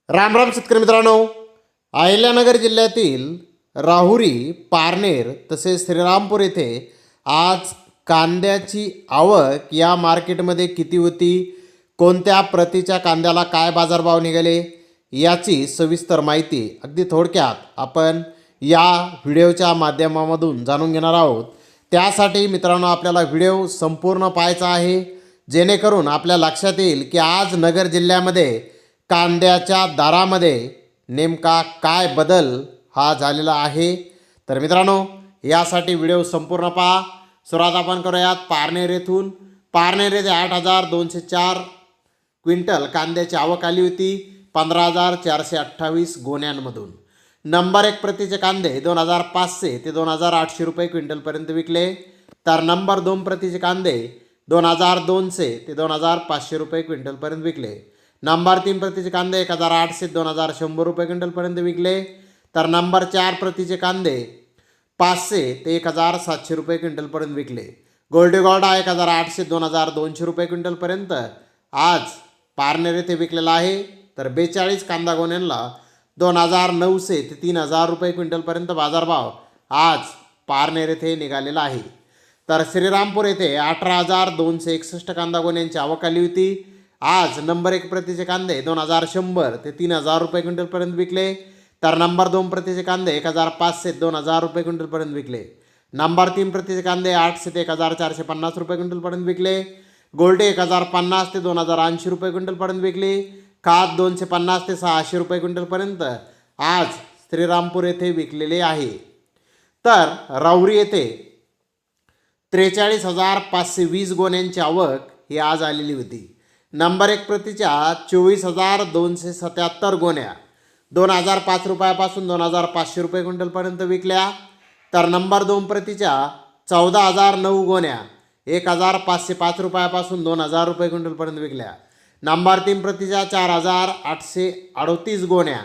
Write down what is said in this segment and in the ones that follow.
राम राम शेतकरी मित्रांनो, अहिल्यानगर जिल्ह्यातील राहुरी, पारनेर तसेच श्रीरामपूर येथे आज कांद्याची आवक या मार्केटमध्ये किती होती, कोणत्या प्रतीच्या कांद्याला काय बाजारभाव निघाले याची सविस्तर माहिती अगदी थोडक्यात आपण या व्हिडिओच्या माध्यमामधून जाणून घेणार आहोत। त्यासाठी मित्रांनो आपल्याला व्हिडिओ संपूर्ण पाहायचा आहे, जेणेकरून आपल्या लक्षात येईल की आज नगर जिल्ह्यामध्ये कांद्याच्या दरामध्ये नेमका काय बदल हा झालेला आहे। तर मित्रांनो यासाठी व्हिडिओ संपूर्ण पहा। सुरुवात आपण करूयात पारनेर येथून। पारनेर येथे 8,204 क्विंटल कांद्याची आवक आली होती 15,428 गोण्यांमधून। नंबर 1 प्रतीचे कांदे 2,500 ते 2,800 रुपये क्विंटलपर्यंत विकले। तर नंबर 2 प्रतीचे कांदे 2,200 ते 2,500 रुपये क्विंटलपर्यंत विकले। नंबर 3 प्रतीचे कांदे 1,800 ते 2,100 रुपये क्विंटलपर्यंत विकले। तर नंबर 4 प्रतीचे कांदे 500 ते 1,700 रुपये क्विंटलपर्यंत विकले। गोल्डी गोल्ड 1,800 ते 2,200 रुपये क्विंटलपर्यंत आज पारनेर येथे विकलेला आहे। तर 42 कांदा गोण्यांना 2,900 ते 3,000 रुपये क्विंटलपर्यंत बाजारभाव आज पारनेर येथे निघालेला आहे। तर श्रीरामपूर येथे 18,261 कांदा गोण्यांची आवक आली होती। आज नंबर 1 प्रतीचे कांदे 2,100 ते 3,000 रुपये क्विंटलपर्यंत विकले। तर नंबर 2 प्रतीचे कांदे 1,500 ते 2,000 रुपये क्विंटलपर्यंत विकले। नंबर 3 प्रतीचे कांदे 800 ते 1,450 रुपये क्विंटलपर्यंत विकले। गोल्डी 1,050 ते 2,080 रुपये क्विंटलपर्यंत विकली। खाद 250 ते 600 रुपये क्विंटलपर्यंत आज श्रीरामपूर येथे विकलेले आहे। तर राहुरी येथे 43,520 गोण्यांची आवक ही आज आलेली होती। नंबर 1 प्रतीच्या 24,277 गोण्या 2,005 रुपयापासून 2,500 रुपये क्विंटलपर्यंत विकल्या। तर नंबर 2 प्रतीच्या 14,009 गोण्या 1,505 रुपयापासून 2,000 रुपये क्विंटलपर्यंत विकल्या। नंबर 3 प्रतीच्या 4,838 गोण्या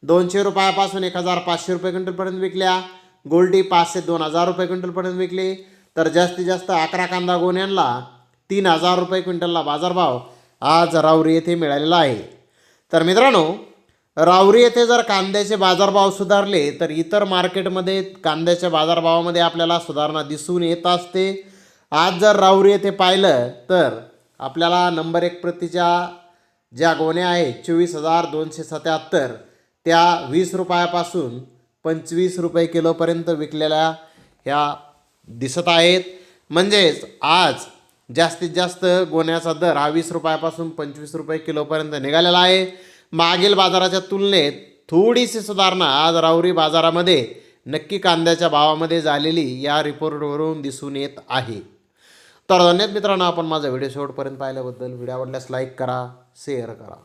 200 रुपयापासून 1,500 रुपये क्विंटलपर्यंत विकल्या। गोल्डी 500 ते 2,000 रुपये क्विंटलपर्यंत विकली। तर जास्तीत जास्त 11 कांदा गोण्यांना 3,000 रुपये क्विंटलला बाजारभाव आज राहुरी येथे मिळालेला आहे। तर मित्रांनो राहुरी येथे जर कांद्याचे बाजारभाव सुधारले तर इतर मार्केटमध्ये कांद्याच्या बाजारभावामध्ये आपल्याला सुधारणा दिसून येत असते। आज जर राहुरी येथे पाहिलं तर आपल्याला नंबर 1 प्रतीच्या ज्या गोण्या आहेत 24,277 त्या 20 रुपयापासून 25 रुपये किलोपर्यंत विकलेल्या ह्या दिसत आहेत। म्हणजेच आज जास्तीत जास्त गोण्याचा दर हा 20 रुपयापासून 25 रुपये किलोपर्यंत निघालेला आहे। मागील बाजाराच्या तुलनेत थोडीशी सुधारणा आज राहुरी बाजारामध्ये नक्की कांद्याच्या भावामध्ये झालेली या रिपोर्टवरून दिसून येत आहे। तर धन्यवाद मित्रांनो, आपण माझा व्हिडिओ शेवटपर्यंत पाहिल्याबद्दल। व्हिडिओ आवडल्यास लाईक करा, शेअर करा।